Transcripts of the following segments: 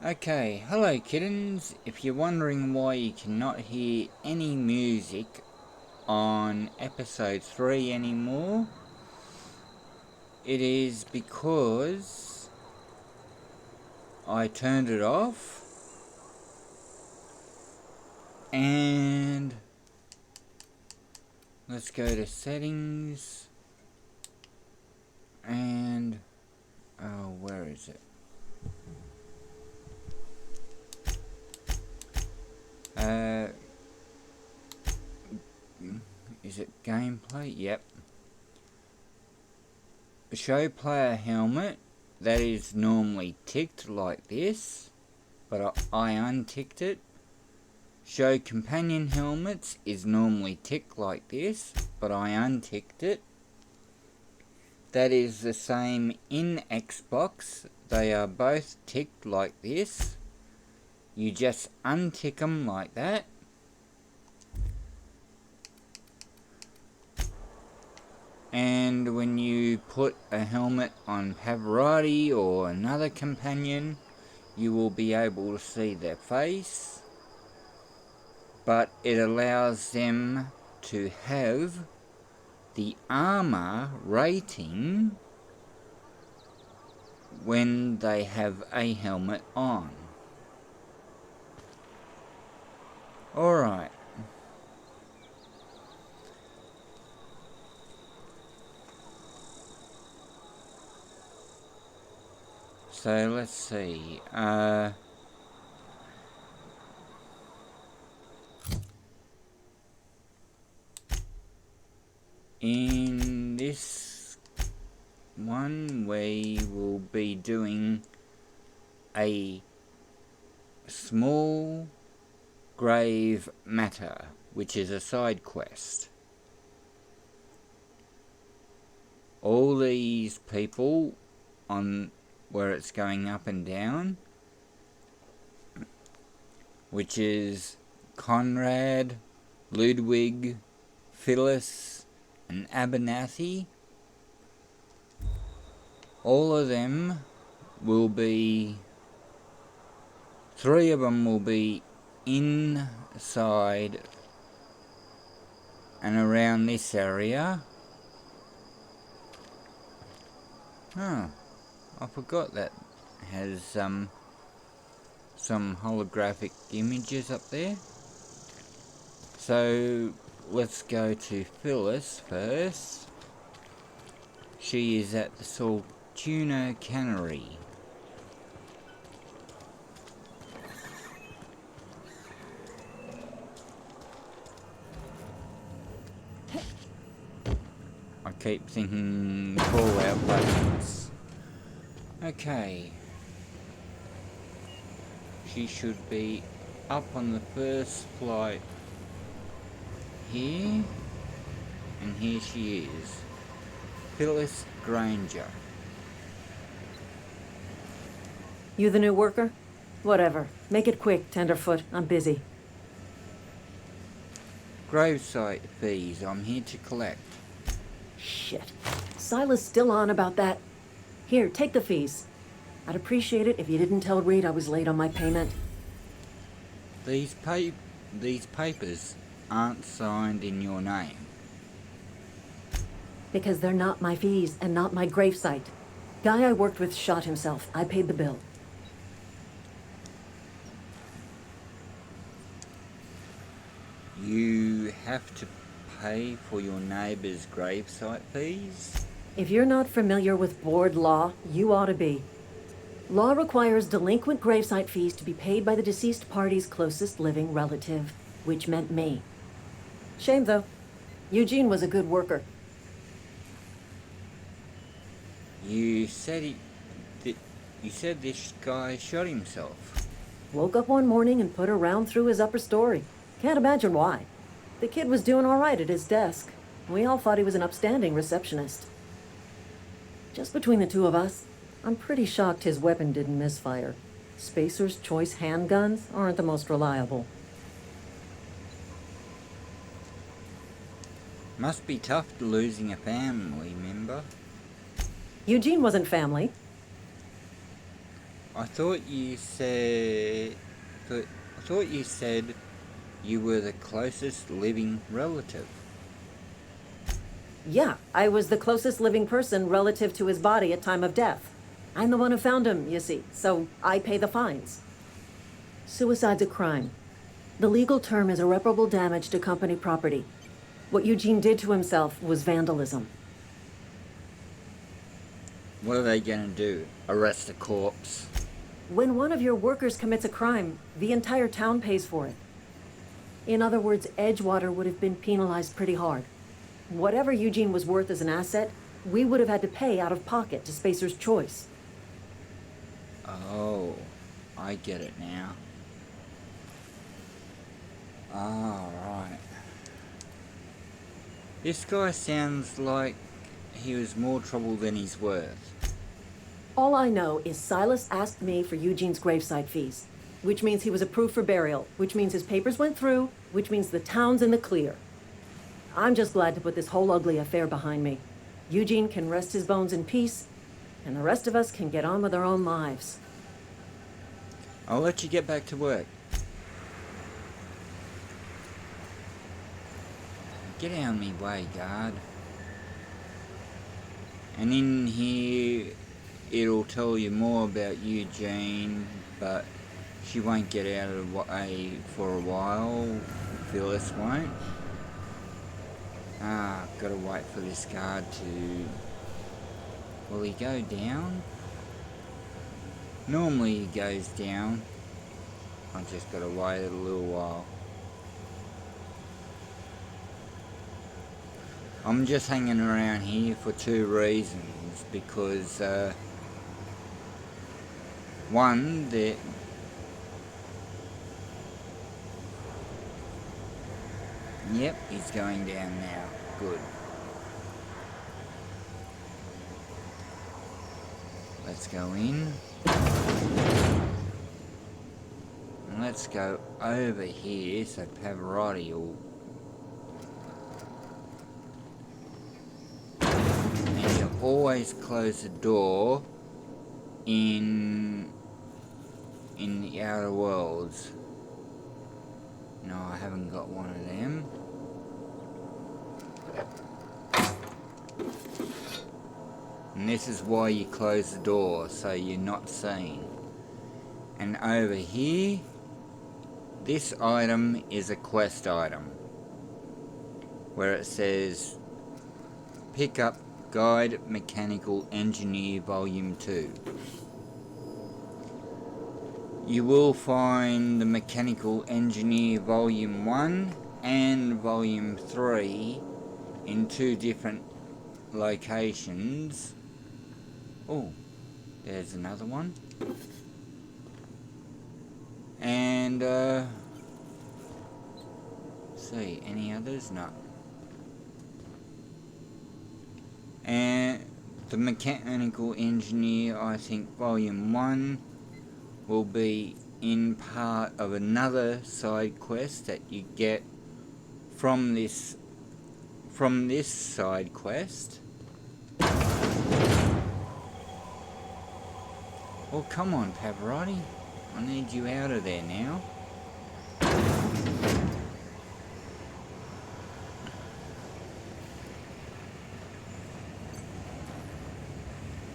Okay, hello kittens. If you're wondering why you cannot hear any music on episode 3 anymore, it is because I turned it off and let's go to settings and where is it? Is it gameplay? Yep. Show player helmet, that is normally ticked like this, but I unticked it. Show companion helmets is normally ticked like this, but I unticked it. That is the same in Xbox, they are both ticked like this. You just untick them like that. And when you put a helmet on Pavarotti or another companion, you will be able to see their face, but it allows them to have the armor rating when they have a helmet on. Alright. So let's see. In this one, we will be doing a small grave matter, which is a side quest. All these people on where it's going up and down, which is Conrad, Ludwig, Phyllis, and Abernathy. All of them will be, 3 of them will be inside and around this area. Oh, I forgot that has some holographic images up there. So let's go to Phyllis first. She is at the Saltuna Cannery. I keep thinking call out buttons. Okay. She should be up on the first flight here, and here she is. Phyllis Granger. You the new worker? Whatever. Make it quick, Tenderfoot. I'm busy. Gravesite fees I'm here to collect. Shit. Silas still on about that. Here, take the fees. I'd appreciate it if you didn't tell Reed I was late on my payment. These papers aren't signed in your name. Because they're not my fees and not my gravesite. Guy I worked with shot himself. I paid the bill. You have to pay for your neighbour's gravesite fees? If you're not familiar with board law, you ought to be. Law requires delinquent gravesite fees to be paid by the deceased party's closest living relative, which meant me. Shame, though. Eugene was a good worker. You said this guy shot himself. Woke up one morning and put a round through his upper story. Can't imagine why. The kid was doing all right at his desk. We all thought he was an upstanding receptionist. Just between the two of us, I'm pretty shocked his weapon didn't misfire. Spacer's Choice handguns aren't the most reliable. Must be tough losing a family member. Eugene wasn't family. I thought you said... I thought you said you were the closest living relative. Yeah, I was the closest living person relative to his body at time of death. I'm the one who found him, you see, so I pay the fines. Suicide's a crime. The legal term is irreparable damage to company property. What Eugene did to himself was vandalism. What are they going to do? Arrest the corpse? When one of your workers commits a crime, the entire town pays for it. In other words, Edgewater would have been penalized pretty hard. Whatever Eugene was worth as an asset, we would have had to pay out of pocket to Spacer's Choice. Oh, I get it now. Alright. This guy sounds like he was more trouble than he's worth. All I know is Silas asked me for Eugene's gravesite fees, which means he was approved for burial, which means his papers went through, which means the town's in the clear. I'm just glad to put this whole ugly affair behind me. Eugene can rest his bones in peace, and the rest of us can get on with our own lives. I'll let you get back to work. Get out of me way, guard. And in here, it'll tell you more about Eugene, but she won't get out of the way for a while. Phyllis won't. Gotta wait for this guard to... Will he go down? Normally he goes down. I've just gotta wait a little while. I'm just hanging around here for two reasons. Because, one, that... Yep, he's going down now. Good. Let's go in. And let's go over here so Pavarotti will... And you always close the door in the outer worlds. No, I haven't got one of them. And this is why you close the door, so you're not seen. And over here, this item is a quest item, where it says, pick up Guide Mechanical Engineer Volume 2. You will find the Mechanical Engineer Volume 1 and Volume 3 in two different locations. Oh, there's another one. And, see, any others? No. And the Mechanical Engineer, I think Volume 1 will be in part of another side quest that you get from this side quest. Oh, come on, Pavarotti. I need you out of there now.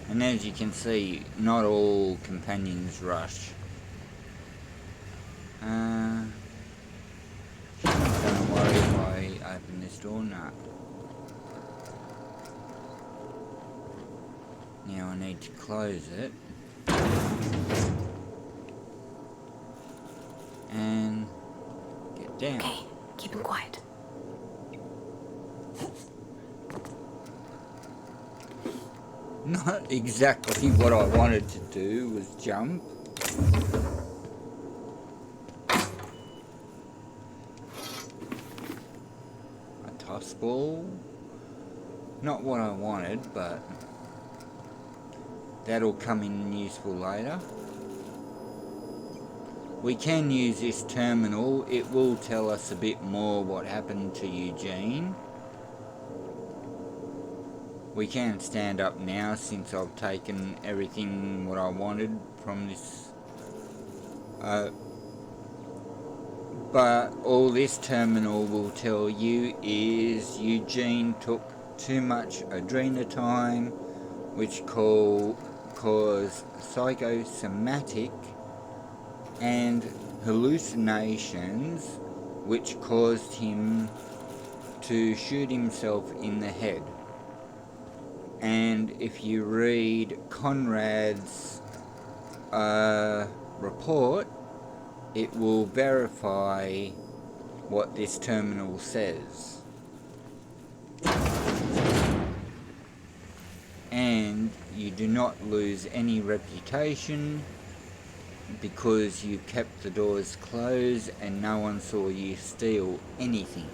And as you can see, not all companions rush. I'm not gonna worry if I open this door, no. Now I need to close it. And get down. Okay, keep him quiet. Not exactly what I wanted to do was jump. A toss ball. Not what I wanted, but that'll come in useful later. We can use this terminal. It will tell us a bit more what happened to Eugene. We can stand up now since I've taken everything what I wanted from this. But all this terminal will tell you is Eugene took too much adrenotime, which caused psychosomatic and hallucinations, which caused him to shoot himself in the head. And if you read Conrad's report, it will verify what this terminal says. And you do not lose any reputation because you kept the doors closed and no one saw you steal anything.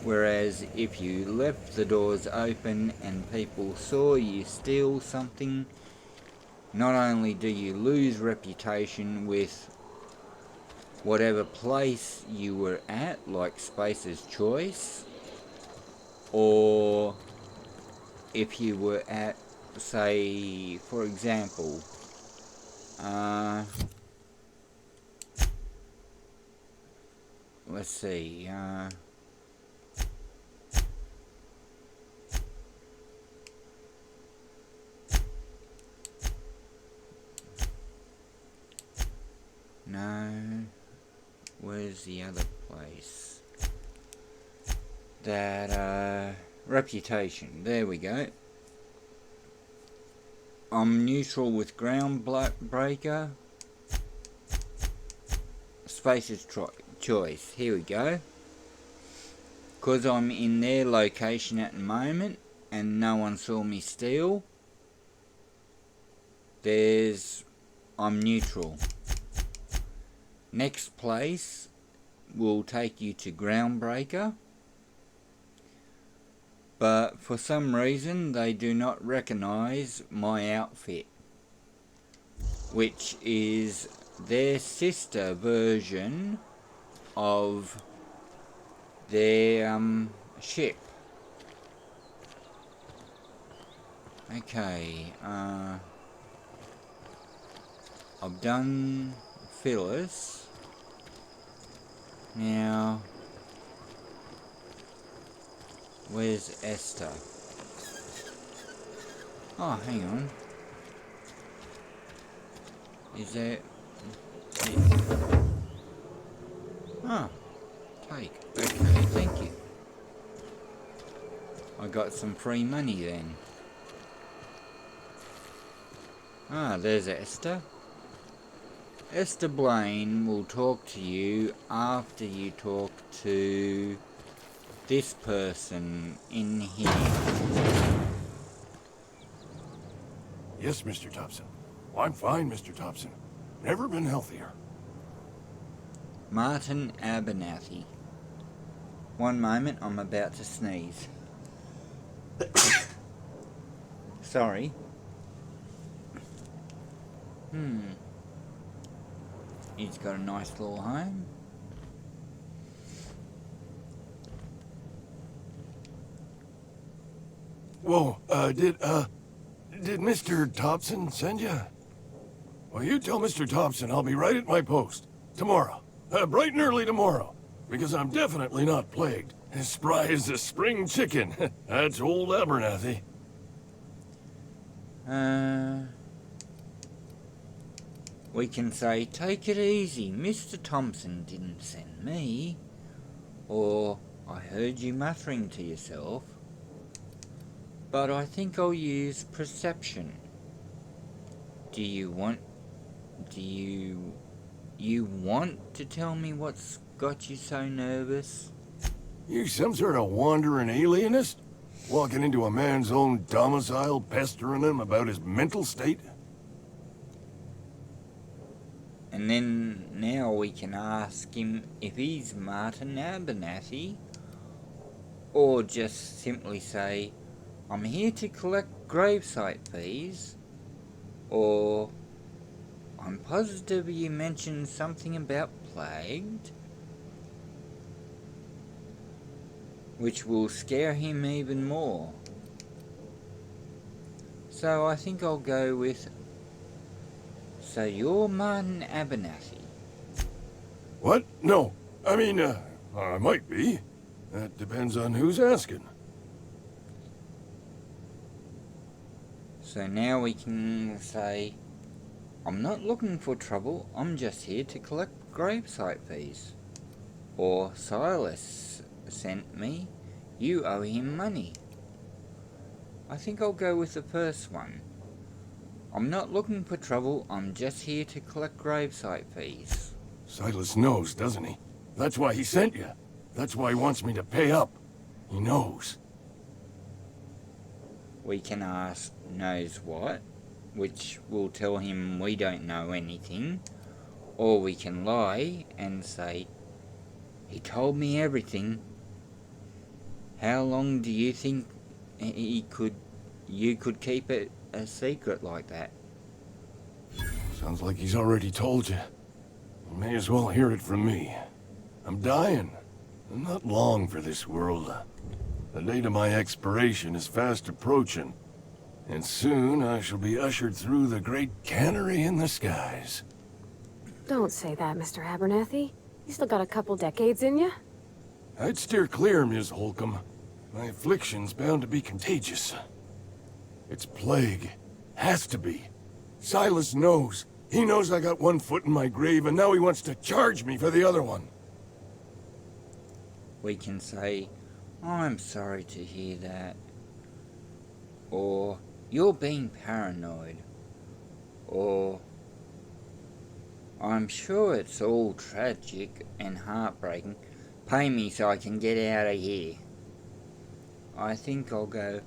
Whereas if you left the doors open and people saw you steal something, not only do you lose reputation with whatever place you were at, like Space's Choice, or if you were at, say, for example, let's see, no, where's the other place? That, reputation, there we go. I'm neutral with Groundbreaker. Space's Choice, here we go. Because I'm in their location at the moment and no one saw me steal, I'm neutral. Next place will take you to Groundbreaker, but for some reason they do not recognize my outfit, which is their sister version of their ship. Okay, I've done Phyllis. Now, where's Esther? Oh, hang on. Is there... Oh, take. Okay, thank you. I got some free money then. Ah, there's Esther. Esther Blaine will talk to you after you talk to this person in here. Yes, Mr. Thompson. I'm fine, Mr. Thompson. Never been healthier. Martin Abernathy. One moment, I'm about to sneeze. Sorry. He's got a nice little home. Whoa, did Mr. Thompson send you? Well, you tell Mr. Thompson I'll be right at my post. Tomorrow. Bright and early tomorrow. Because I'm definitely not plagued. As spry as a spring chicken. That's old Abernathy. We can say, take it easy, Mr. Thompson didn't send me. Or, I heard you muttering to yourself. But I think I'll use perception. Do you want to tell me what's got you so nervous? You some sort of wandering alienist? Walking into a man's own domicile, pestering him about his mental state? And then now we can ask him if he's Martin Abernathy, or just simply say, I'm here to collect gravesite fees, or I'm positive you mentioned something about plagued. which will scare him even more. So I think I'll go with, so you're Martin Abernathy. What? No. I mean, I might be. That depends on who's asking. So now we can say, I'm not looking for trouble, I'm just here to collect gravesite fees. Or Silas sent me, you owe him money. I think I'll go with the first one. I'm not looking for trouble, I'm just here to collect gravesite fees. Silas knows, doesn't he? That's why he sent you. That's why he wants me to pay up. He knows. We can ask knows what, which will tell him we don't know anything. Or we can lie and say, he told me everything. How long do you think you could keep it a secret like that? Sounds like he's already told you. You may as well hear it from me. I'm dying. I'm not long for this world. The date of my expiration is fast approaching, and soon I shall be ushered through the great cannery in the skies. Don't say that, Mr. Abernathy. You still got a couple decades in you. I'd steer clear, Ms. Holcomb. My affliction's bound to be contagious. It's plague. Has to be. Silas knows. He knows I got one foot in my grave, and now he wants to charge me for the other one. We can say, I'm sorry to hear that. Or, you're being paranoid. Or, I'm sure it's all tragic and heartbreaking. Pay me so I can get out of here. I think I'll go,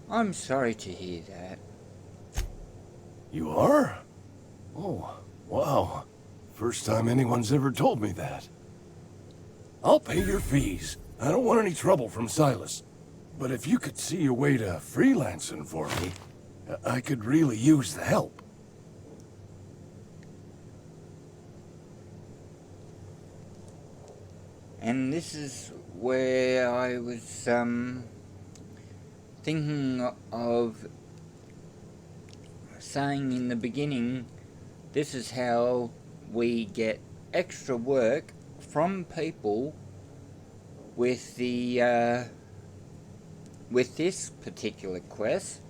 I'm sorry to hear that. You are? Oh, wow. First time anyone's ever told me that. I'll pay your fees. I don't want any trouble from Silas. But if you could see a way to freelancing for me, I could really use the help. And this is where I was thinking of saying in the beginning, this is how we get extra work from people with the with this particular quest,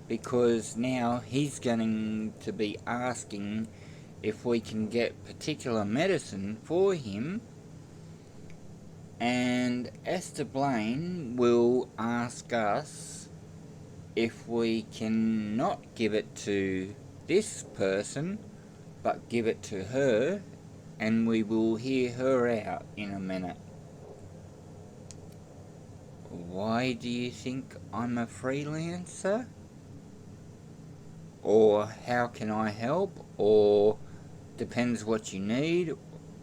because now he's going to be asking if we can get particular medicine for him, and Esther Blaine will ask us if we can not give it to this person but give it to her, and we will hear her out in a minute. Why do you think I'm a freelancer? Or how can I help? Or depends what you need,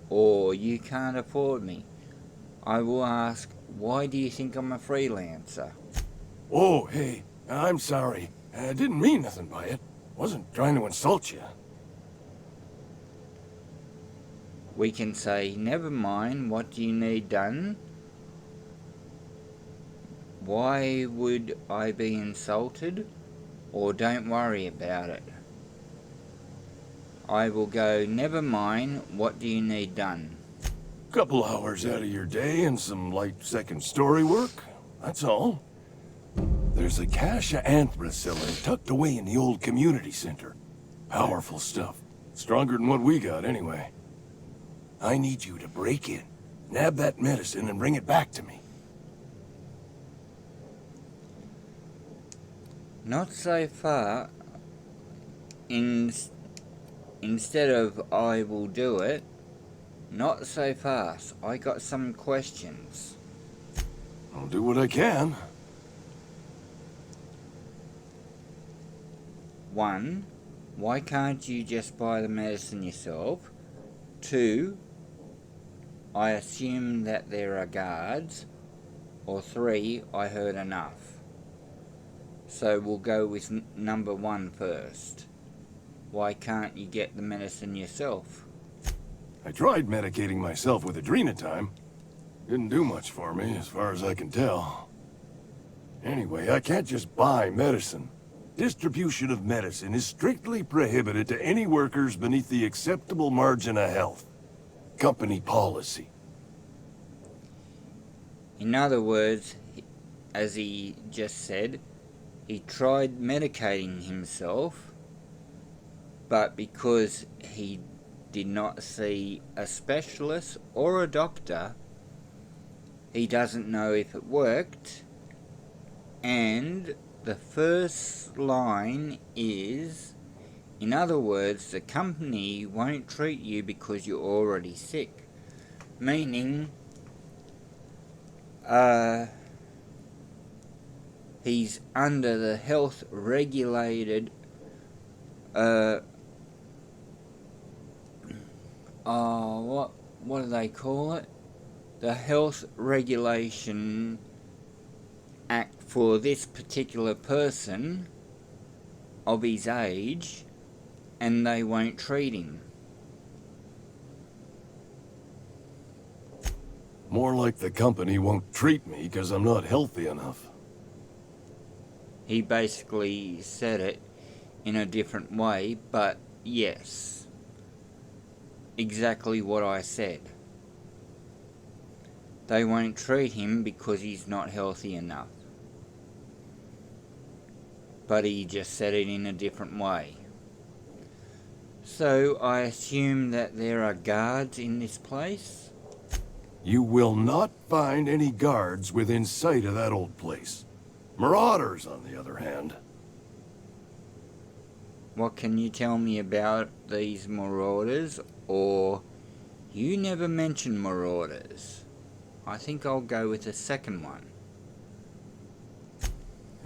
or you can't afford me. I will ask, why do you think I'm a freelancer? Oh, hey, I'm sorry. I didn't mean nothing by it. Wasn't trying to insult you. We can say, never mind, what do you need done? Why would I be insulted? Or don't worry about it. I will go, never mind, what do you need done? Couple hours out of your day and some light second story work, that's all. There's a cache of anthracillin tucked away in the old community center. Powerful stuff. Stronger than what we got, anyway. I need you to break in, nab that medicine, and bring it back to me. Not so far. Instead of I will do it, not so fast. I got some questions. I'll do what I can. 1. Why can't you just buy the medicine yourself? 2. I assume that there are guards. Or 3. I heard enough. So we'll go with number 1 first. Why can't you get the medicine yourself? I tried medicating myself with adrenatime. Didn't do much for me, as far as I can tell. Anyway, I can't just buy medicine. Distribution of medicine is strictly prohibited to any workers beneath the acceptable margin of health. Company policy. In other words, as he just said, he tried medicating himself, but because he did not see a specialist or a doctor, he doesn't know if it worked. And the first line is, in other words, the company won't treat you because you're already sick. Meaning, he's under the health regulated, what do they call it? The Health Regulation Act for this particular person of his age, and they won't treat him. More like the company won't treat me because I'm not healthy enough. He basically said it in a different way, but yes, exactly what I said. They won't treat him because he's not healthy enough. But he just said it in a different way. So I assume that there are guards in this place? You will not find any guards within sight of that old place. Marauders, on the other hand. What can you tell me about these marauders? Or, you never mentioned marauders. I think I'll go with the second one.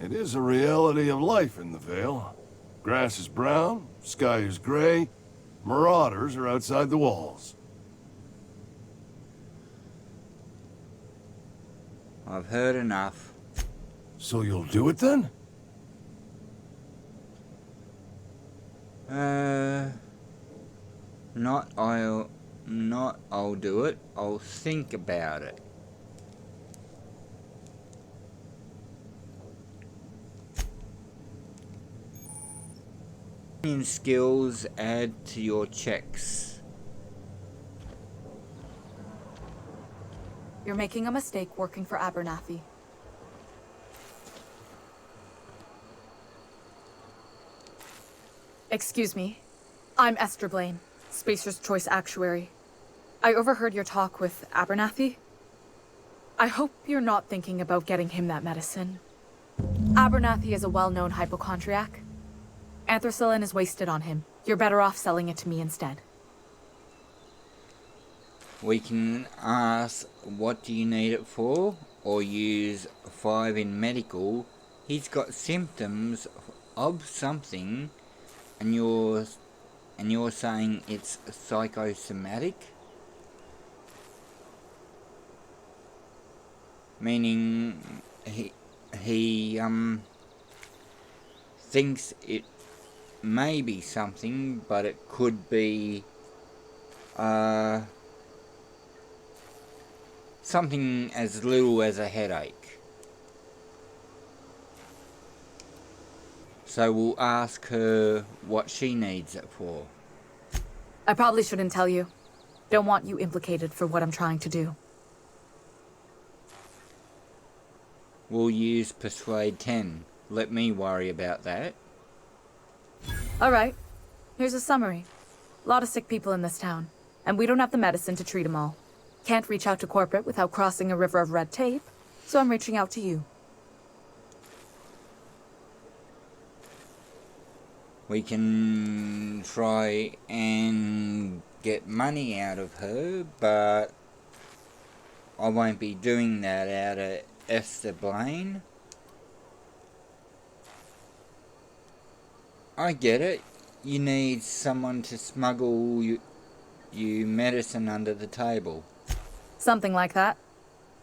It is a reality of life in the Vale. Grass is brown, sky is gray, marauders are outside the walls. I've heard enough. So you'll do it then? I'll do it. I'll think about it. Skills add to your checks. You're making a mistake working for Abernathy. Excuse me. I'm Esther Blaine, Spacer's Choice Actuary. I overheard your talk with Abernathy. I hope you're not thinking about getting him that medicine. Abernathy is a well-known hypochondriac. Anthracillin is wasted on him. You're better off selling it to me instead. We can ask, what do you need it for? Or use 5 in medical. He's got symptoms of something, and you're saying it's psychosomatic? Meaning he thinks it may be something, but it could be something as little as a headache. So we'll ask her what she needs it for. I probably shouldn't tell you. Don't want you implicated for what I'm trying to do. We'll use Persuade 10. Let me worry about that. Alright, here's a summary. A lot of sick people in this town, and we don't have the medicine to treat them all. Can't reach out to corporate without crossing a river of red tape, so I'm reaching out to you. We can try and get money out of her, but I won't be doing that out of Esther Blaine. I get it. You need someone to smuggle you medicine under the table. Something like that.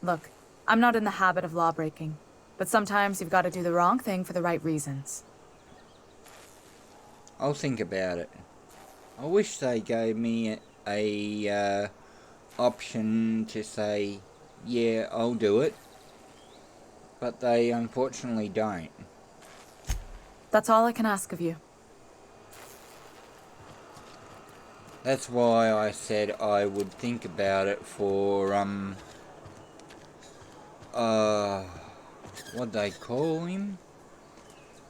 Look, I'm not in the habit of law breaking, but sometimes you've got to do the wrong thing for the right reasons. I'll think about it. I wish they gave me a option to say yeah, I'll do it. But they unfortunately don't. That's all I can ask of you. That's why I said I would think about it for, what they call him?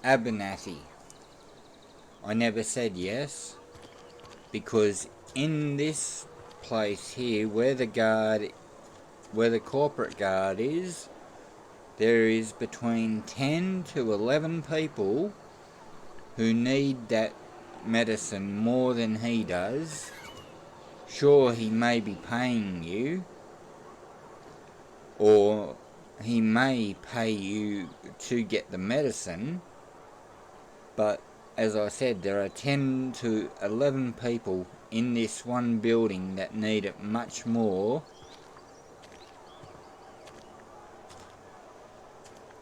Abernathy. I never said yes, because in this place here, where the corporate guard is, there is between 10 to 11 people who need that medicine more than he does. Sure, he may be paying you, or he may pay you to get the medicine, but as I said, there are 10 to 11 people in this one building that need it much more.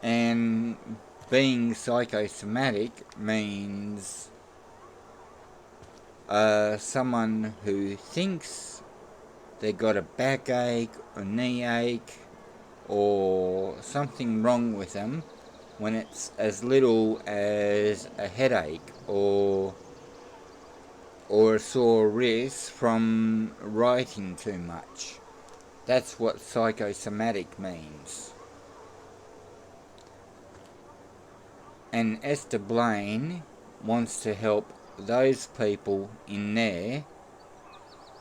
And being psychosomatic means someone who thinks they got a backache or knee ache or something wrong with them when it's as little as a headache or a sore wrist from writing too much. That's what psychosomatic means. And Esther Blaine wants to help those people in there,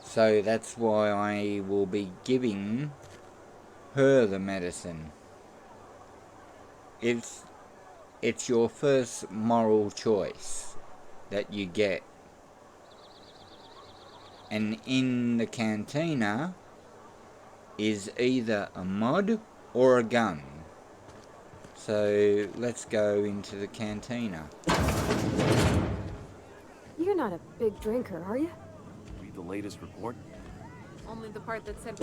so that's why I will be giving her the medicine. It's your first moral choice that you get. And in the cantina is either a mod or a gun. So let's go into the cantina. You're not a big drinker, are you? Read the latest report. Only the part that said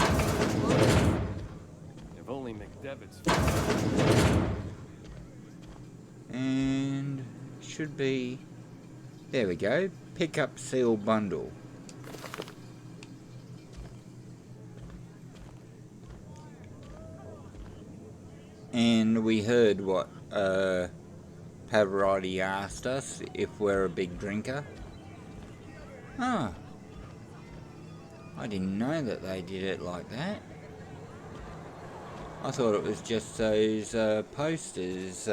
If only McDevitt's. And should be, there we go, pick up seal bundle. And we heard what Pavarotti asked us, if we're a big drinker. Ah, I didn't know that they did it like that. I thought it was just those posters.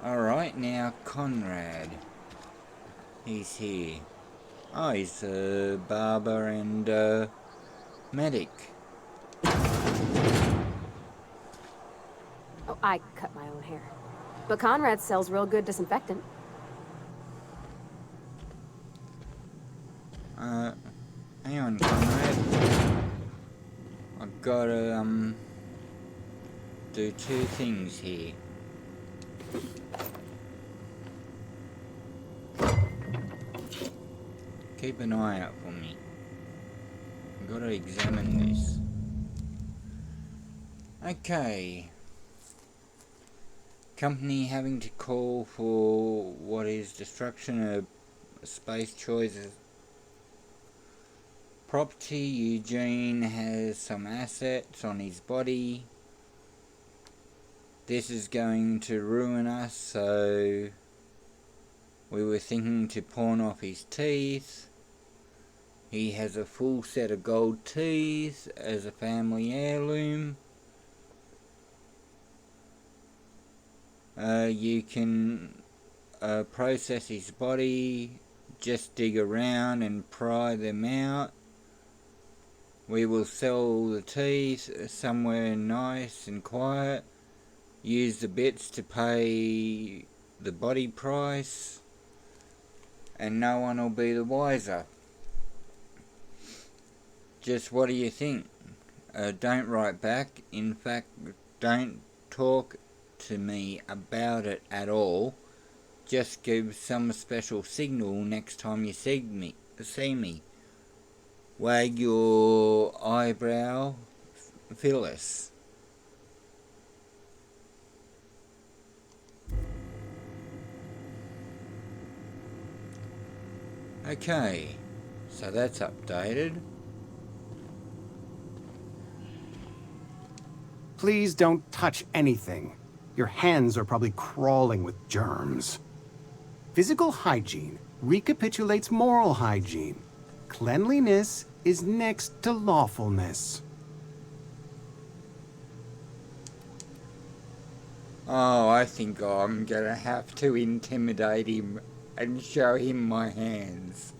Alright, now Conrad. He's here. Oh, he's a barber and medic. Oh, I cut my own hair. But Conrad sells real good disinfectant. Hang on, Conrad. I've gotta, do two things here. Keep an eye out for me. I've gotta examine this. Okay. Company having to call for what is destruction of space choices. Property, Eugene has some assets on his body. This is going to ruin us, so we were thinking to pawn off his teeth. He has a full set of gold teeth as a family heirloom. You can process his body, just dig around and pry them out. We will sell the teeth somewhere nice and quiet, use the bits to pay the body price, and no one will be the wiser. Just what do you think? Don't write back. In fact, don't talk to me about it at all. Just give some special signal next time you see me. Wag your eyebrow, Phyllis. Okay, so that's updated. Please don't touch anything. Your hands are probably crawling with germs. Physical hygiene recapitulates moral hygiene. Cleanliness is next to lawfulness. Oh, I think I'm gonna have to intimidate him and show him my hands.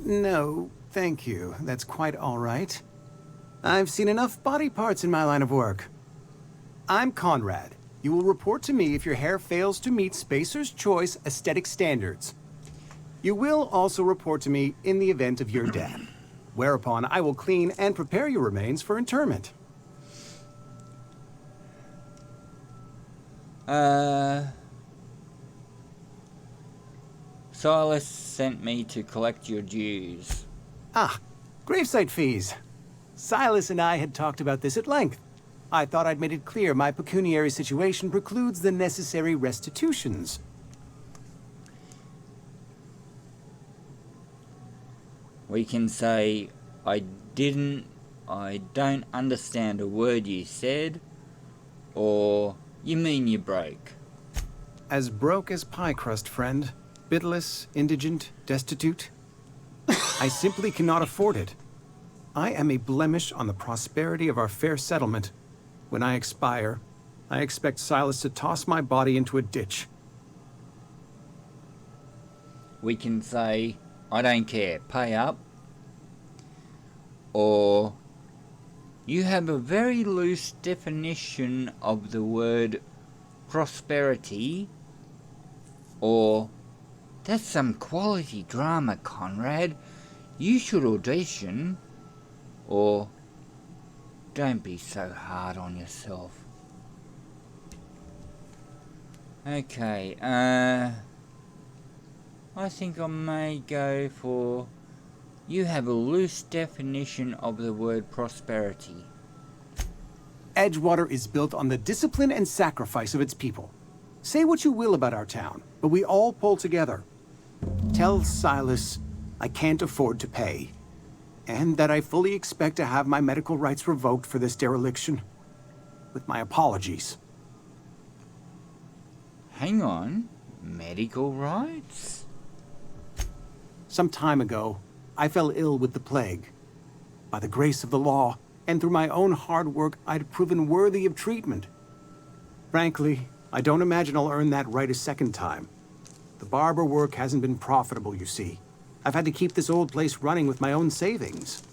No, thank you. That's quite all right. I've seen enough body parts in my line of work. I'm Conrad. You will report to me if your hair fails to meet Spacer's Choice aesthetic standards. You will also report to me in the event of your death, whereupon I will clean and prepare your remains for interment. Silas sent me to collect your dues. Ah, gravesite fees. Silas and I had talked about this at length. I thought I'd made it clear my pecuniary situation precludes the necessary restitutions. We can say, I don't understand a word you said, or you mean you broke. As broke as pie crust, friend. Bitless, indigent, destitute. I simply cannot afford it. I am a blemish on the prosperity of our fair settlement. When I expire, I expect Silas to toss my body into a ditch. We can say, I don't care, pay up. Or, you have a very loose definition of the word prosperity. Or, that's some quality drama, Conrad. You should audition. Or, don't be so hard on yourself. Okay, I think I may go for, you have a loose definition of the word prosperity. Edgewater is built on the discipline and sacrifice of its people. Say what you will about our town, but we all pull together. Tell Silas I can't afford to pay, and that I fully expect to have my medical rights revoked for this dereliction. With my apologies. Hang on, medical rights? Some time ago, I fell ill with the plague. By the grace of the law, and through my own hard work, I'd proven worthy of treatment. Frankly, I don't imagine I'll earn that right a second time. The barber work hasn't been profitable, you see. I've had to keep this old place running with my own savings.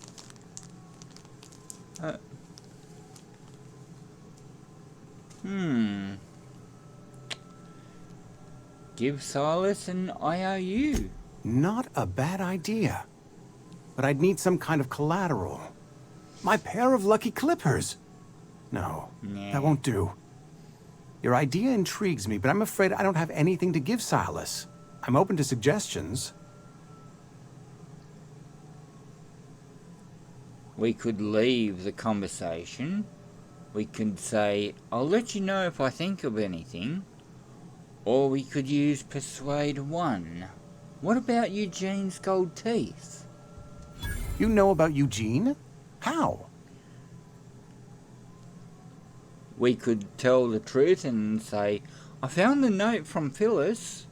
Give Silas an IOU. Not a bad idea. But I'd need some kind of collateral. My pair of lucky clippers. No, that won't do. Your idea intrigues me, but I'm afraid I don't have anything to give Silas. I'm open to suggestions. We could leave the conversation. We could say, I'll let you know if I think of anything. Or we could use Persuade 1. What about Eugene's gold teeth? You know about Eugene? How? We could tell the truth and say, I found the note from Phyllis.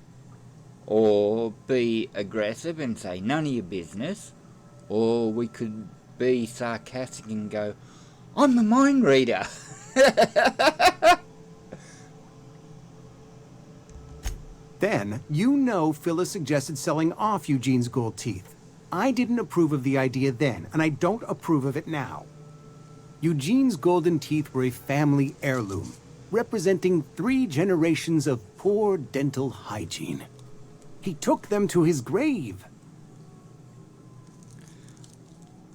Or be aggressive and say, none of your business. Or we could be sarcastic and go, I'm the mind reader. Then, you know Phyllis suggested selling off Eugene's gold teeth. I didn't approve of the idea then, and I don't approve of it now. Eugene's golden teeth were a family heirloom, representing 3 generations of poor dental hygiene. He took them to his grave.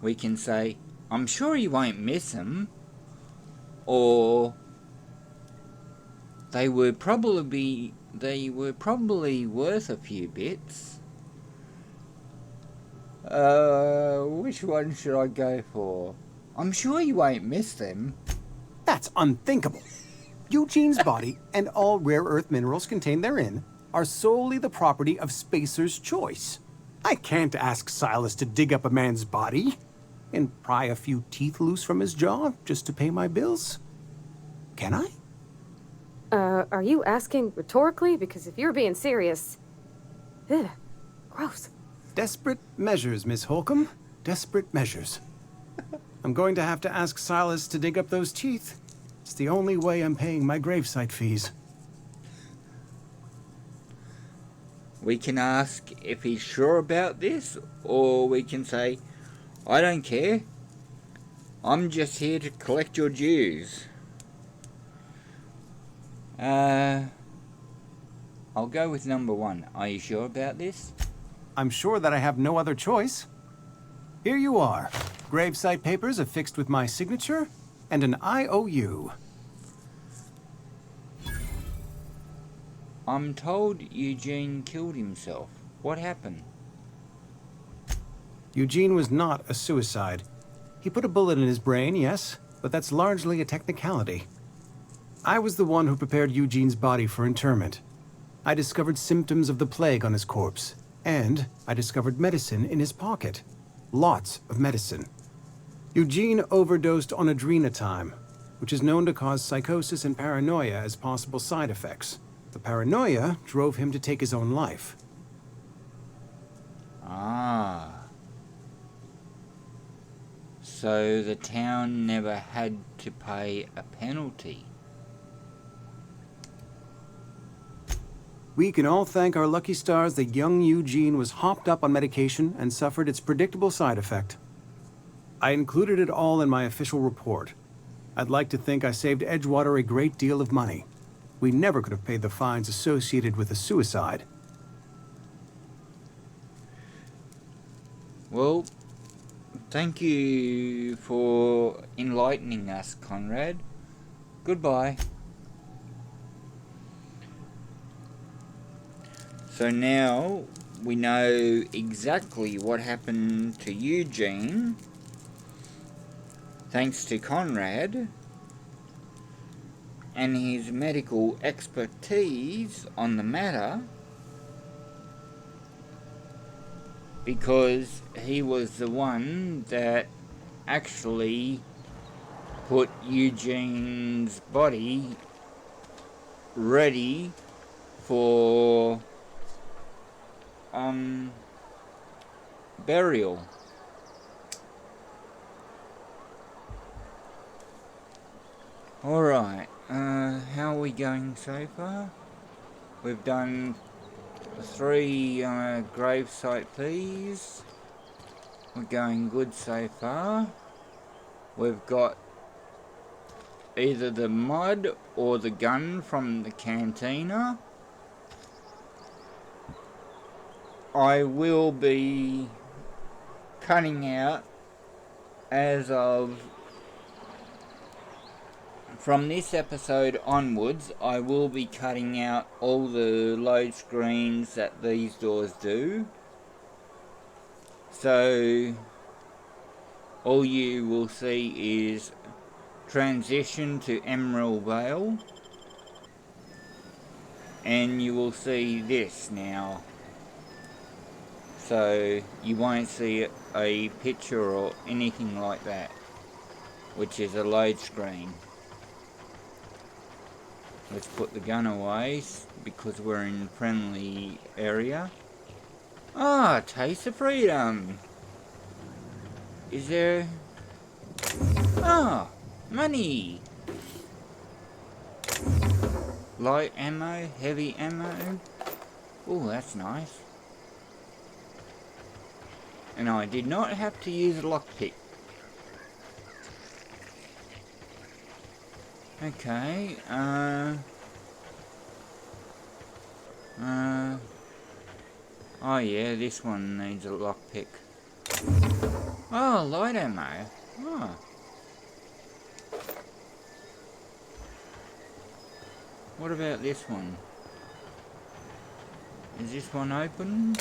We can say, I'm sure you won't miss them. Or they were probably worth a few bits. Which one should I go for? I'm sure you won't miss them. That's unthinkable. Eugene's body and all rare earth minerals contained therein are solely the property of Spacer's Choice. I can't ask Silas to dig up a man's body and pry a few teeth loose from his jaw just to pay my bills. Can I? Are you asking rhetorically? Because if you're being serious... Ugh, gross. Desperate measures, Miss Holcomb. Desperate measures. I'm going to have to ask Silas to dig up those teeth. It's the only way I'm paying my gravesite fees. We can ask if he's sure about this, or we can say, I don't care. I'm just here to collect your dues. I'll go with number 1. Are you sure about this? I'm sure that I have no other choice. Here you are. Gravesite papers affixed with my signature and an IOU. I'm told Eugene killed himself. What happened? Eugene was not a suicide. He put a bullet in his brain, yes, but that's largely a technicality. I was the one who prepared Eugene's body for interment. I discovered symptoms of the plague on his corpse, and I discovered medicine in his pocket. Lots of medicine. Eugene overdosed on adrenatime, which is known to cause psychosis and paranoia as possible side effects. The paranoia drove him to take his own life. Ah. So the town never had to pay a penalty. We can all thank our lucky stars that young Eugene was hopped up on medication and suffered its predictable side effect. I included it all in my official report. I'd like to think I saved Edgewater a great deal of money. We never could have paid the fines associated with a suicide. Well, thank you for enlightening us, Conrad. Goodbye. So now we know exactly what happened to Eugene, thanks to Conrad and his medical expertise on the matter, because he was the one that actually put Eugene's body ready for burial. Alright, how are we going so far? We've done 3 gravesite fees. We're going good so far. We've got either the mud or the gun from the cantina. I will be cutting out, as of from this episode onwards, I will be cutting out all the load screens that these doors do. So all you will see is transition to Emerald Vale, and you will see this now. So you won't see a picture or anything like that, which is a load screen. Let's put the gun away because we're in a friendly area. Ah, taste of freedom. Is there... Ah, money. Light ammo, heavy ammo. Oh, that's nice. And I did not have to use a lockpick. Okay, oh yeah, this one needs a lockpick. Oh, light ammo. Oh. What about this one? Is this one open?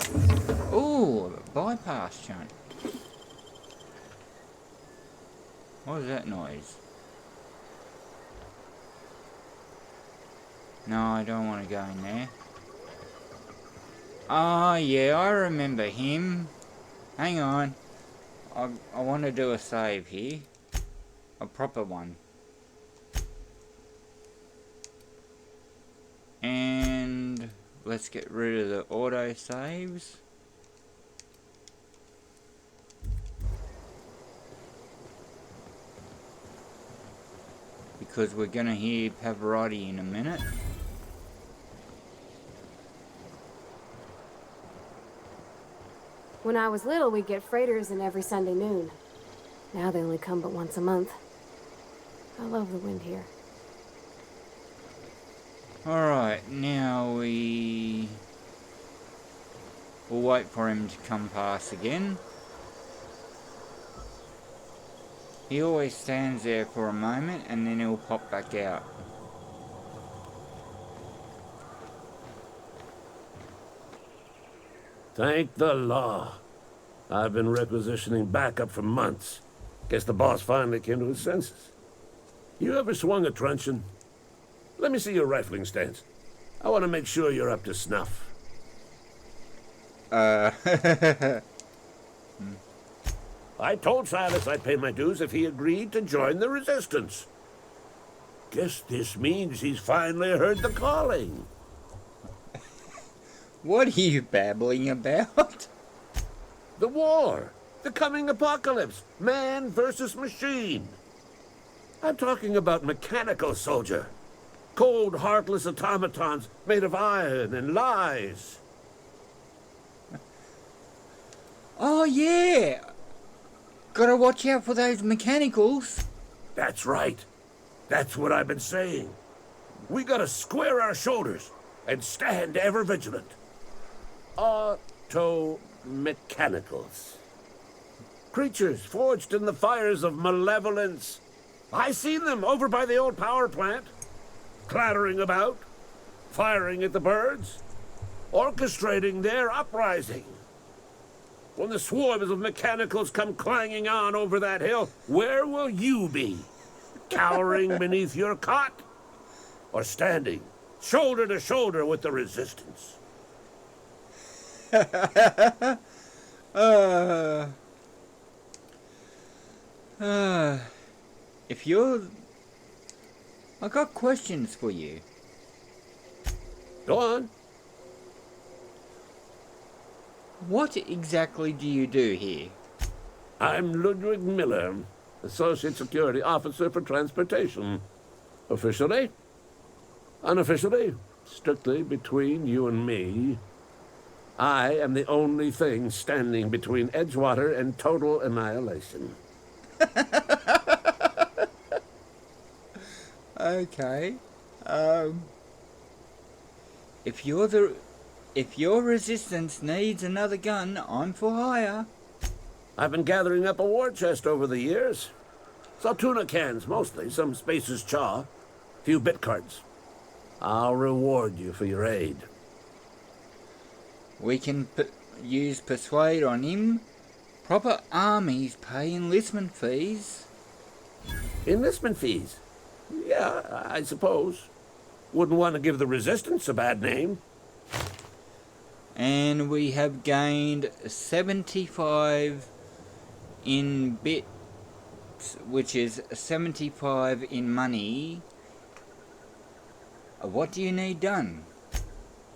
Oh, bypass shunt. What was that noise? No, I don't want to go in there. Oh, yeah, I remember him. Hang on. I want to do a save here. A proper one. let's get rid of the auto saves. Because we're gonna hear Pavarotti in a minute. When I was little, we'd get freighters in every Sunday noon. Now they only come but once a month. I love the wind here. Alright, now we'll wait for him to come past again. He always stands there for a moment and then he'll pop back out. Thank the law. I've been requisitioning backup for months. Guess the boss finally came to his senses. You ever swung a truncheon? Let me see your rifling stance. I want to make sure you're up to snuff. I told Silas I'd pay my dues if he agreed to join the resistance. Guess this means he's finally heard the calling. What are you babbling about? The war. The coming apocalypse. Man versus machine. I'm talking about mechanical soldier. Cold, heartless automatons made of iron and lies. Oh yeah! Gotta watch out for those mechanicals. That's right. That's what I've been saying. We gotta square our shoulders and stand ever vigilant. Auto-mechanicals. Creatures forged in the fires of malevolence. I seen them over by the old power plant. Clattering about, firing at the birds, orchestrating their uprising. When the swarms of mechanicals come clanging on over that hill, where will you be? Cowering beneath your cot? Or standing, shoulder to shoulder with the resistance? If you're... I got questions for you. Go on. What exactly do you do here? I'm Ludwig Miller, Associate Security Officer for Transportation. Officially, unofficially, strictly between you and me, I am the only thing standing between Edgewater and total annihilation. Okay. If your resistance needs another gun, I'm for hire. I've been gathering up a war chest over the years. Saltuna cans, mostly, some Spacer's Chaw, few bit cards. I'll reward you for your aid. We can use persuade on him. Proper armies pay enlistment fees. Enlistment fees? Yeah, I suppose. Wouldn't want to give the resistance a bad name. And we have gained 75 in bits, which is 75 in money. What do you need done?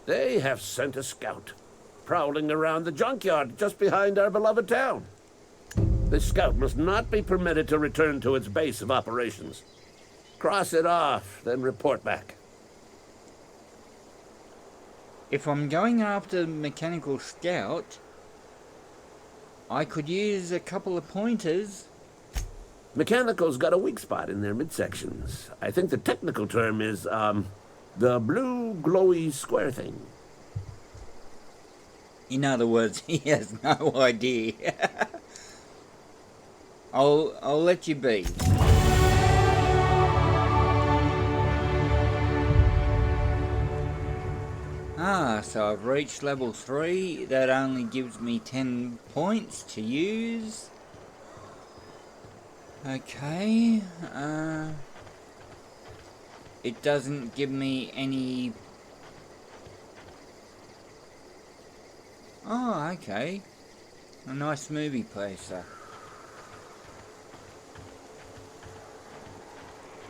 They have sent a scout, prowling around the junkyard just behind our beloved town. This scout must not be permitted to return to its base of operations. Cross it off, then report back. If I'm going after Mechanical Scout, I could use a couple of pointers. Mechanical's got a weak spot in their midsections. I think the technical term is, the blue glowy square thing. In other words, he has no idea. I'll let you be. So I've reached level 3. That only gives me 10 points to use. Okay. It doesn't give me any... Oh, okay. A nice movie poster.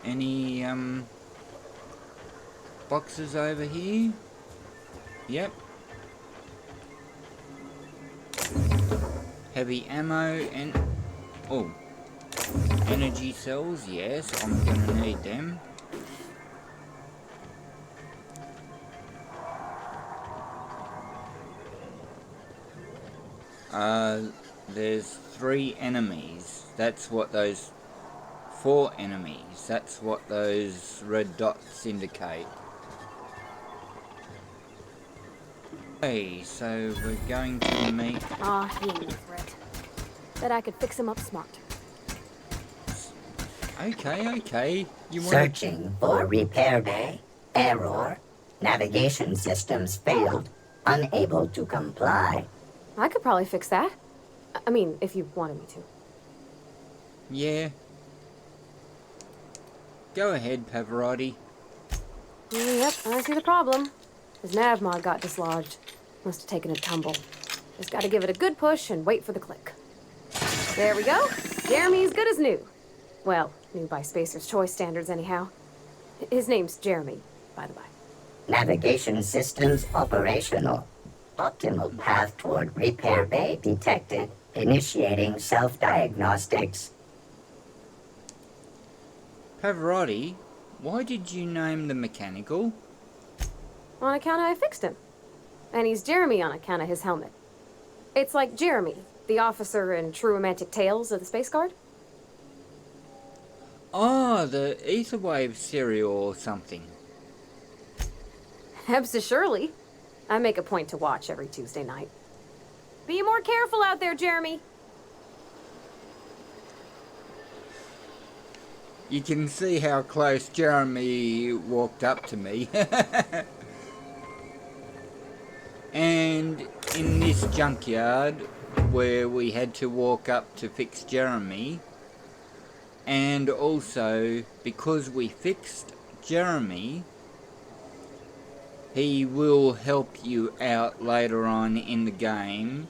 Any, boxes over here? Yep. Heavy ammo and... oh. Energy cells, yes, I'm gonna need them. There's 3 enemies. That's what those... 4 enemies. That's what those red dots indicate. Okay, so we're going to meet... Aw, he knew for it. Bet I could fix him up smart. Okay. You want Searching for repair bay. Error. Navigation systems failed. Unable to comply. I could probably fix that. I mean, if you wanted me to. Yeah. Go ahead, Pavarotti. Yep, I see the problem. His nav mod got dislodged. Must have taken a tumble. Just gotta give it a good push and wait for the click. There we go. Jeremy's good as new. Well, new by Spacer's Choice standards anyhow. His name's Jeremy, by the by. Navigation systems operational. Optimal path toward repair bay detected. Initiating self-diagnostics. Pavarotti, why did you name the mechanical? On account of I fixed him. And he's Jeremy on account of his helmet. It's like Jeremy, the officer in True Romantic Tales of the Space Guard. Oh, the Etherwave cereal or something. Surely. I make a point to watch every Tuesday night. Be more careful out there, Jeremy. You can see how close Jeremy walked up to me. And in this junkyard where we had to walk up to fix Jeremy, and also because we fixed Jeremy, he will help you out later on in the game.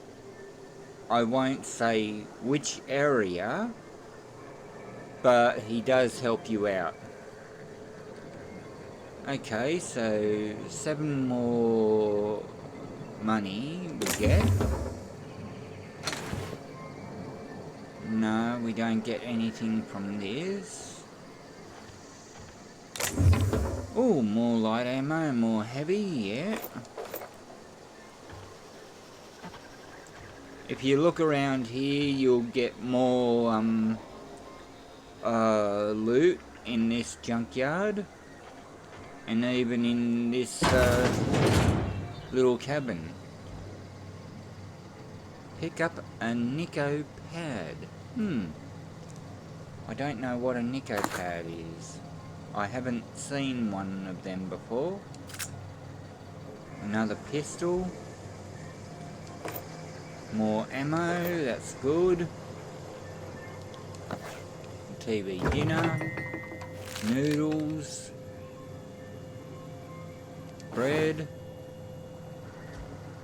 I won't say which area, but he does help you out. Okay, so 7 more money we get. No, we don't get anything from this. Oh, more light ammo, more heavy, yeah. If you look around here, you'll get more loot in this junkyard, and even in this little cabin. Pick up a Nico pad. I don't know what a Nico pad is. I haven't seen one of them before. Another pistol. More ammo, that's good. TV dinner. Noodles. Bread.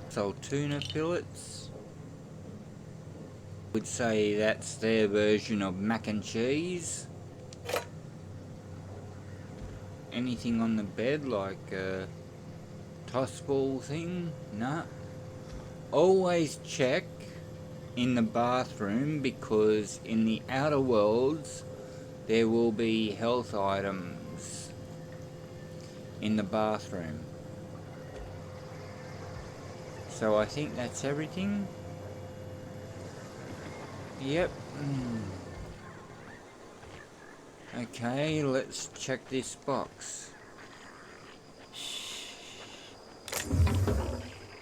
Sold tuna fillets. Would say that's their version of mac and cheese. Anything on the bed like a toss ball thing? Nah. Always check in the bathroom, because in the outer worlds there will be health items in the bathroom. So I think that's everything. Yep. Okay, let's check this box.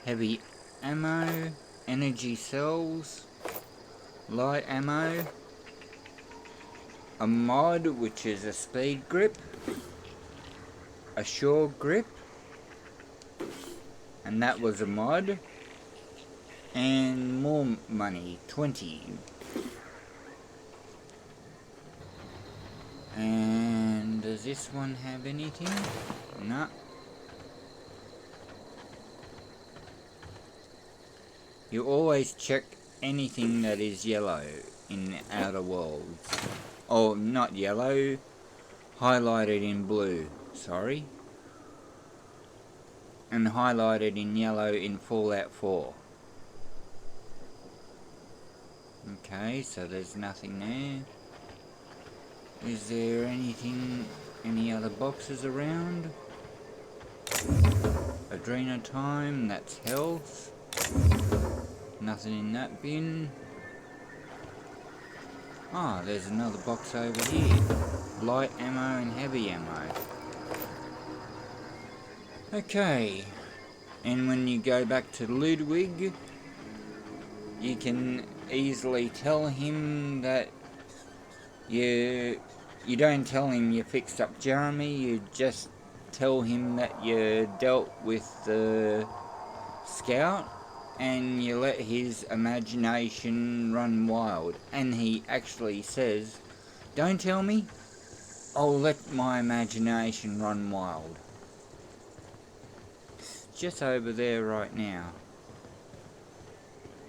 Heavy ammo, energy cells, light ammo, a mod which is a speed grip, a sure grip, and that was a mod, and more money, 20. And does this one have anything? No. You always check anything that is yellow in the outer worlds. Oh, not yellow, highlighted in blue, sorry. and highlighted in yellow in Fallout 4. Okay, so there's nothing there. Is there anything, any other boxes around? Adrenotime, that's health. Nothing in that bin. Ah, there's another box over here. Light ammo and heavy ammo. Okay. And when you go back to Ludwig, you can easily tell him that you don't tell him you fixed up Jeremy, you just tell him that you dealt with the scout and you let his imagination run wild. And he actually says, don't tell me, I'll let my imagination run wild. It's just over there right now.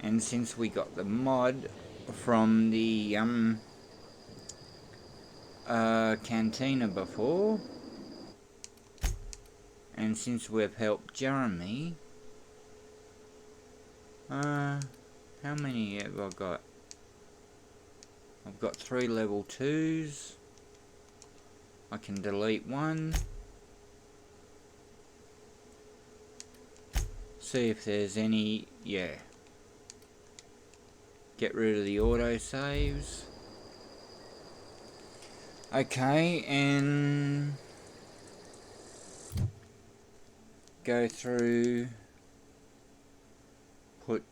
And since we got the mod from the cantina before, and since we've helped Jeremy, how many have I got? I've got 3 level 2s. I can delete one. See if there's any, yeah. Get rid of the autosaves. Okay, and go through, put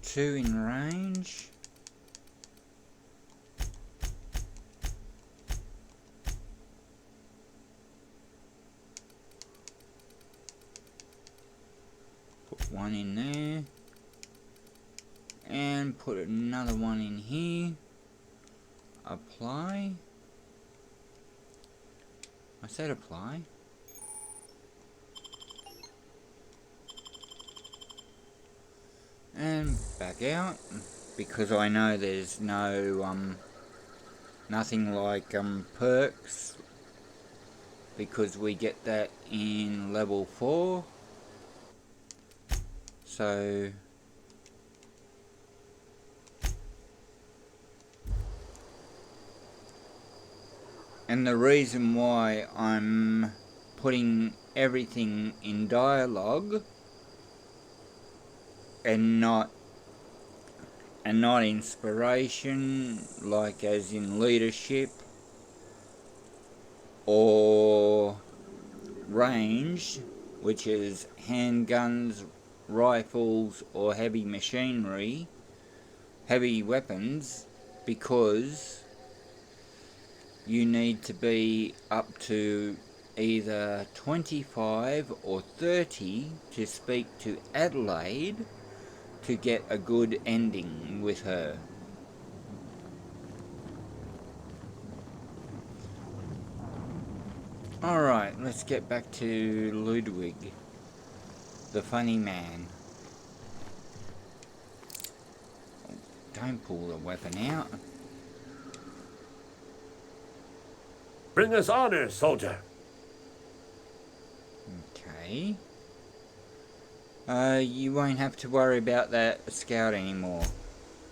2 in range. Put 1 in there. And put another 1 in here. Apply. I said apply. And back out, because I know there's no nothing like perks, because we get that in level 4. So and the reason why I'm putting everything in dialogue and not inspiration, like as in leadership or range, which is handguns, rifles or heavy machinery, heavy weapons, because you need to be up to either 25 or 30 to speak to Adelaide to get a good ending with her. Alright, let's get back to Ludwig, the funny man. Don't pull the weapon out. Bring us honor, soldier. Okay. You won't have to worry about that scout anymore.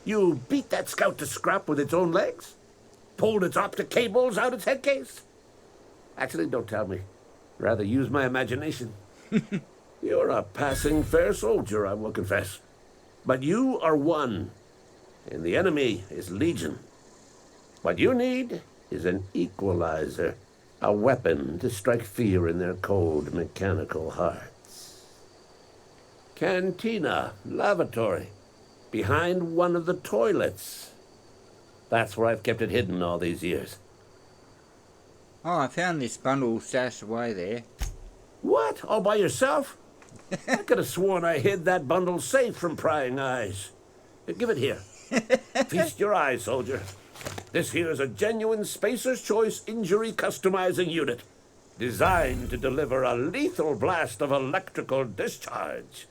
You beat that scout to scrap with its own legs? Pulled its optic cables out its head case? Actually, don't tell me. Rather use my imagination. You're a passing fair soldier, I will confess. But you are one, and the enemy is legion. What you need is an equalizer, a weapon to strike fear in their cold mechanical hearts. Cantina, lavatory, behind one of the toilets. That's where I've kept it hidden all these years. Oh, I found this bundle stashed away there. What? All by yourself? I could have sworn I hid that bundle safe from prying eyes. Give it here. Feast your eyes, soldier. This here is a genuine Spacer's Choice injury customizing unit, designed to deliver a lethal blast of electrical discharge.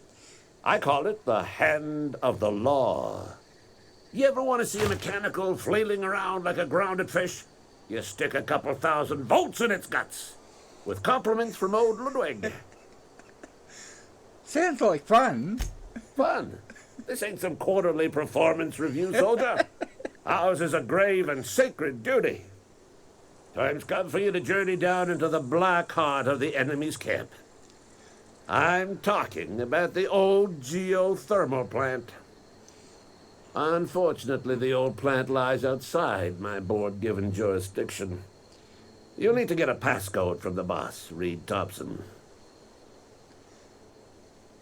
I call it the Hand of the Law. You ever want to see a mechanical flailing around like a grounded fish? You stick a couple 1,000 volts in its guts. With compliments from old Ludwig. Sounds like fun. Fun? This ain't some quarterly performance review, soldier. Ours is a grave and sacred duty. Time's come for you to journey down into the black heart of the enemy's camp. I'm talking about the old geothermal plant. Unfortunately, the old plant lies outside my board-given jurisdiction. You'll need to get a passcode from the boss, Reed Thompson.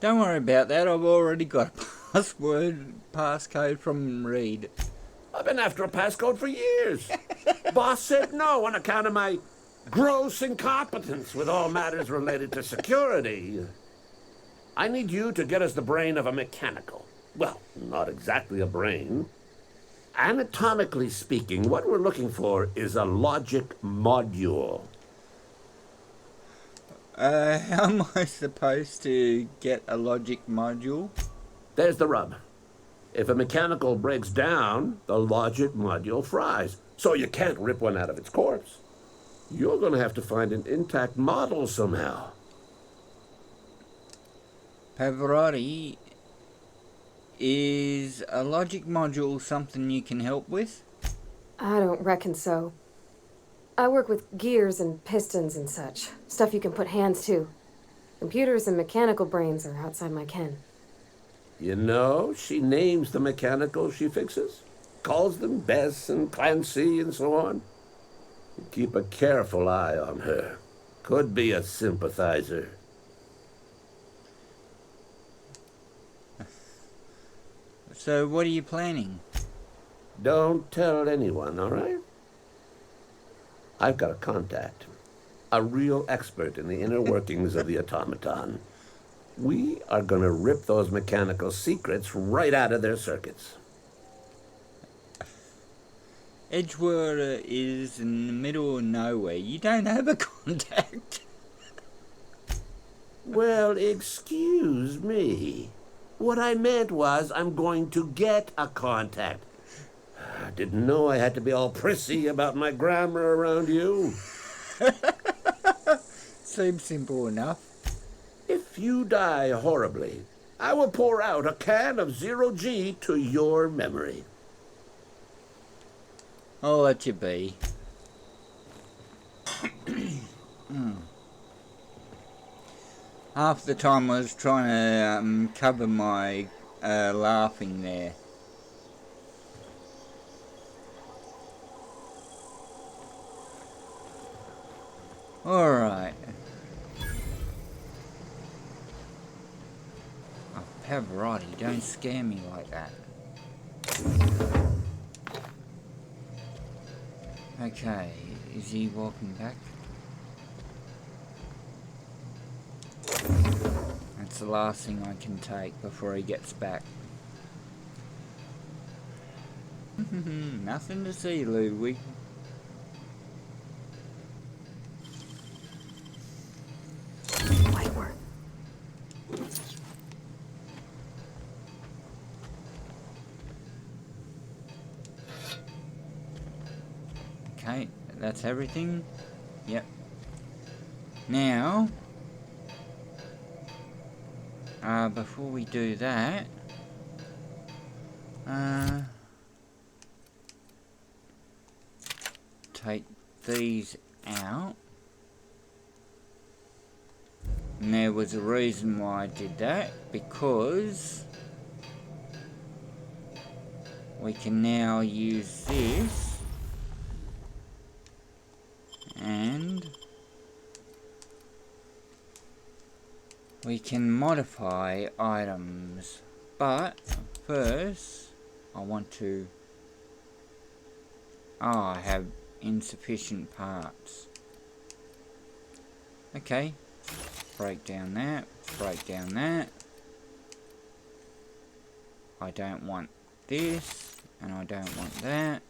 Don't worry about that. I've already got a passcode from Reed. I've been after a passcode for years. Boss said no on account of my gross incompetence with all matters related to security. I need you to get us the brain of a mechanical. Well, not exactly a brain. Anatomically speaking, what we're looking for is a logic module. How am I supposed to get a logic module? There's the rub. If a mechanical breaks down, the logic module fries. So you can't rip one out of its corpse. You're going to have to find an intact model somehow. Pavarotti, is a logic module something you can help with? I don't reckon so. I work with gears and pistons and such. Stuff you can put hands to. Computers and mechanical brains are outside my ken. You know, she names the mechanicals she fixes. Calls them Bess and Clancy and so on. Keep a careful eye on her. Could be a sympathizer. So what are you planning? Don't tell anyone, all right? I've got a contact. A real expert in the inner workings of the automaton. We are going to rip those mechanical secrets right out of their circuits. Edgewater is in the middle of nowhere. You don't have a contact. Well, excuse me. What I meant was I'm going to get a contact. I didn't know I had to be all prissy about my grammar around you. Seems simple enough. If you die horribly, I will pour out a can of 0G to your memory. I'll let you be. Half the time I was trying to cover my laughing there. Alright. Oh, Pavarotti, don't scare me like that. Okay, is he walking back? That's the last thing I can take before he gets back. Nothing to see, Ludwig. Might work. Okay, that's everything. Yep. Now, before we do that, take these out. And there was a reason why I did that, because we can now use this and we can modify items. But first I want to I have insufficient parts. Okay, break down that, break down that. I don't want this, and I don't want that,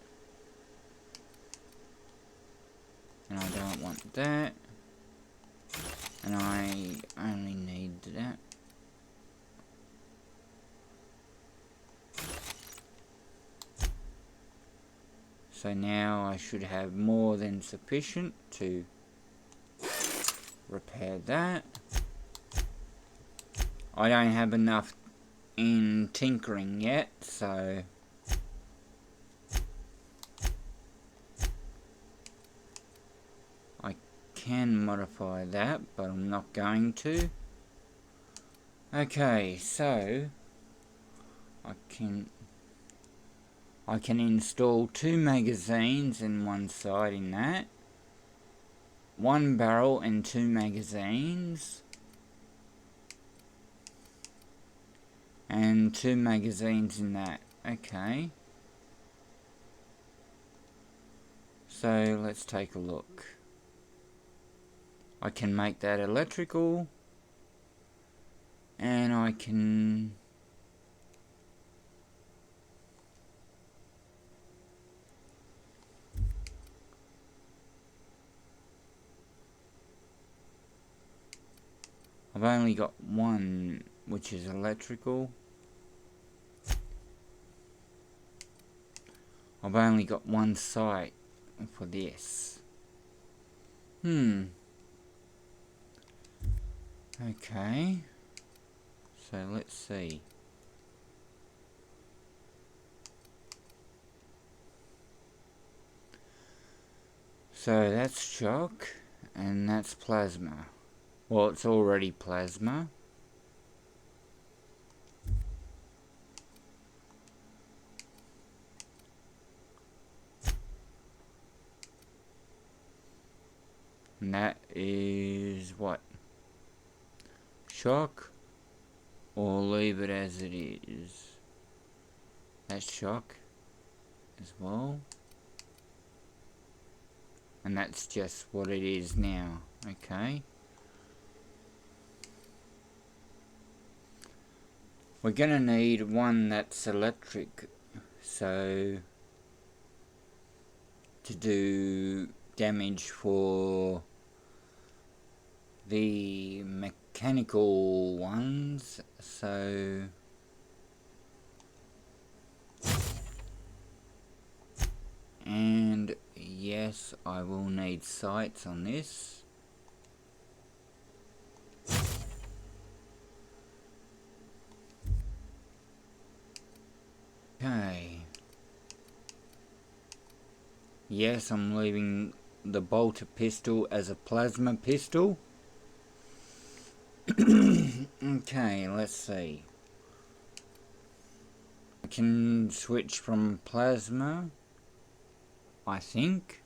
and I don't want that, and I only need that. So now I should have more than sufficient to repair that. I don't have enough in tinkering yet, so I can modify that, but I'm not going to. Okay, so I can install 2 magazines in one side in that, 1 barrel and 2 magazines, and 2 magazines in that. Okay, so let's take a look. I can make that electrical, and I can I've only got one, which is electrical. I've only got one site for this. Okay. So let's see. So that's shock, and that's plasma. Well, it's already plasma. And that is what? Shock? Or leave it as it is. That's shock as well. And that's just what it is now. Okay. We're gonna need one that's electric, so to do damage for the mechanical ones, so and yes, I will need sights on this. Okay. Yes, I'm leaving the bolter pistol as a plasma pistol. Okay, let's see. I can switch from plasma, I think.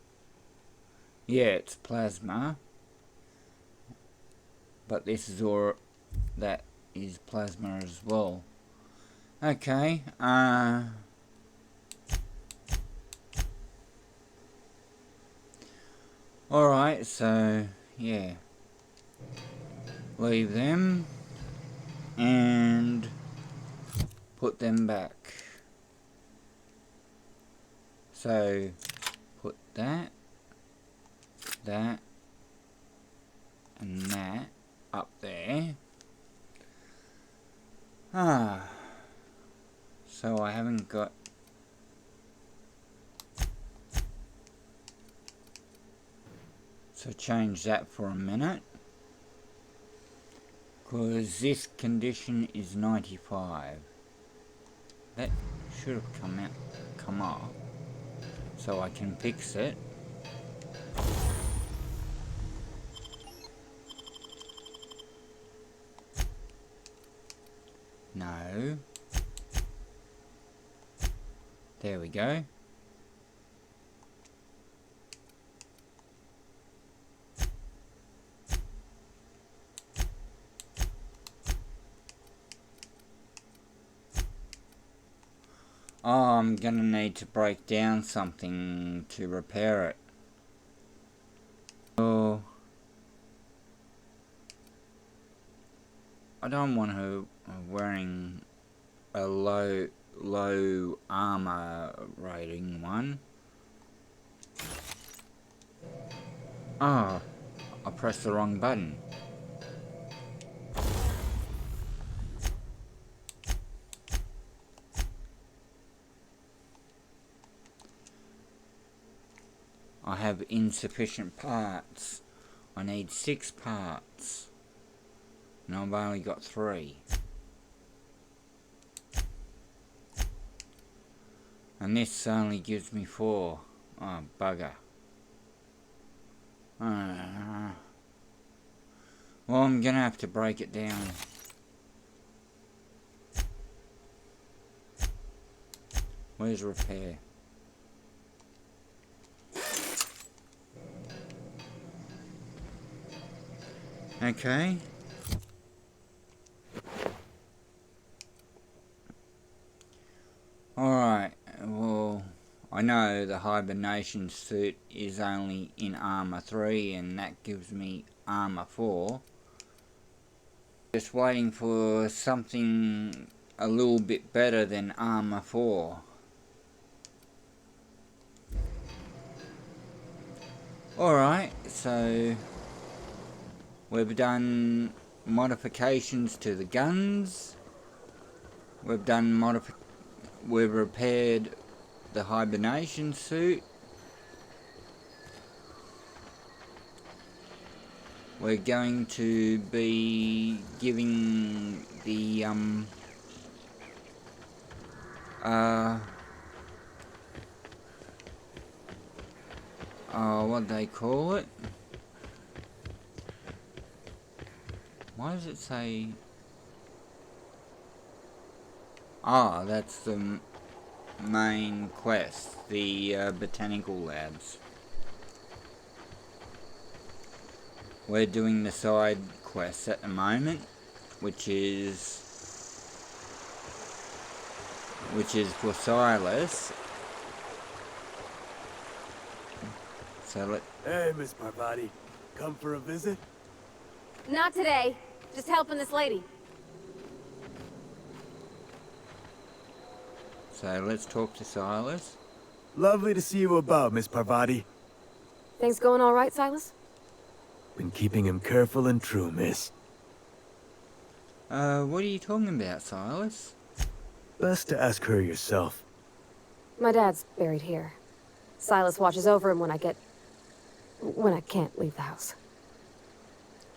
Yeah, it's plasma. But this is all that is plasma as well. Okay, alright, so, yeah. Leave them, and put them back. So, put that, and that up there. So I haven't got... So change that for a minute. Because this condition is 95. That should have come off. So I can fix it. No. There we go. Oh, I'm gonna need to break down something to repair it. Oh, I don't want her wearing a low armor rating one. Oh, I pressed the wrong button. I have insufficient parts. I need 6 parts. And I've only got 3. And this only gives me 4. Oh, bugger. Well, I'm gonna have to break it down. Where's repair? Okay. Alright, well, I know the hibernation suit is only in armor 3 and that gives me armor 4. Just waiting for something a little bit better than armor 4. Alright, so we've done modifications to the guns. We've repaired the hibernation suit. We're going to be giving the what do they call it? Why does it say? Ah, that's the main quest, the botanical labs. We're doing the side quests at the moment, which is for Silas. So Hey, Miss Parvati. Come for a visit? Not today. Just helping this lady. So let's talk to Silas. Lovely to see you about, Miss Parvati. Things going all right, Silas? Been keeping him careful and true, miss. What are you talking about, Silas? Best to ask her yourself. My dad's buried here. Silas watches over him when I can't leave the house.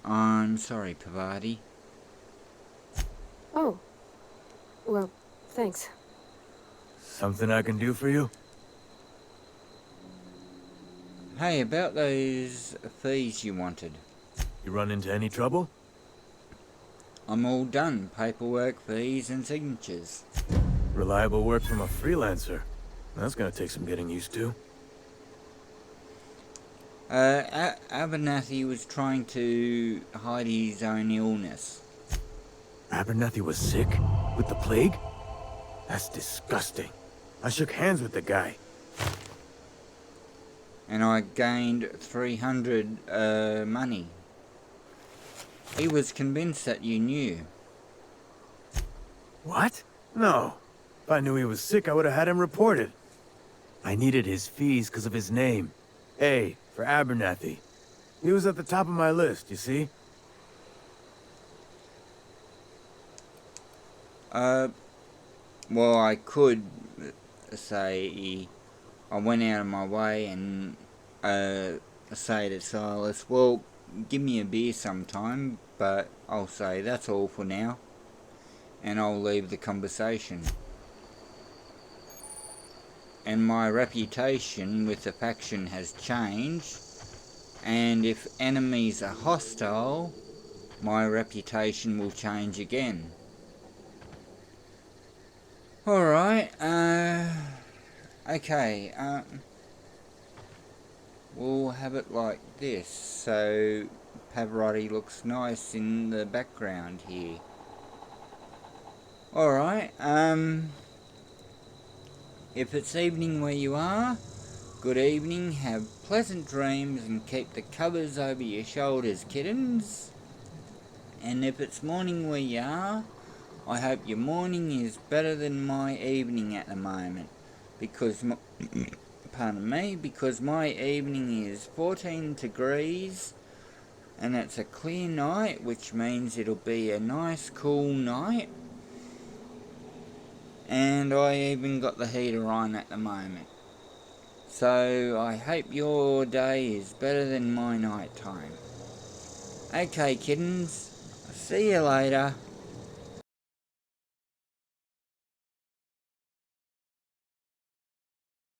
I'm sorry, Parvati. Oh. Well, thanks. Something I can do for you? Hey, about those fees you wanted. You run into any trouble? I'm all done. Paperwork, fees, and signatures. Reliable work from a freelancer. That's gonna take some getting used to. Abernathy was trying to hide his own illness. Abernathy was sick? With the plague? That's disgusting. I shook hands with the guy. And I gained 300 money. He was convinced that you knew. What? No. If I knew he was sick, I would have had him reported. I needed his fees because of his name. A, for Abernathy. He was at the top of my list, you see? Well, I could say I went out of my way and say to Silas, well, give me a beer sometime, but I'll say that's all for now. And I'll leave the conversation. And my reputation with the faction has changed, and if enemies are hostile, my reputation will change again. Alright, okay, we'll have it like this, so Pavarotti looks nice in the background here. Alright, if it's evening where you are, good evening, have pleasant dreams and keep the covers over your shoulders, kittens. And if it's morning where you are, I hope your morning is better than my evening at the moment, because because my evening is 14 degrees and it's a clear night, which means it'll be a nice cool night. And I even got the heater on at the moment. So I hope your day is better than my night time. Okay, kittens, see you later.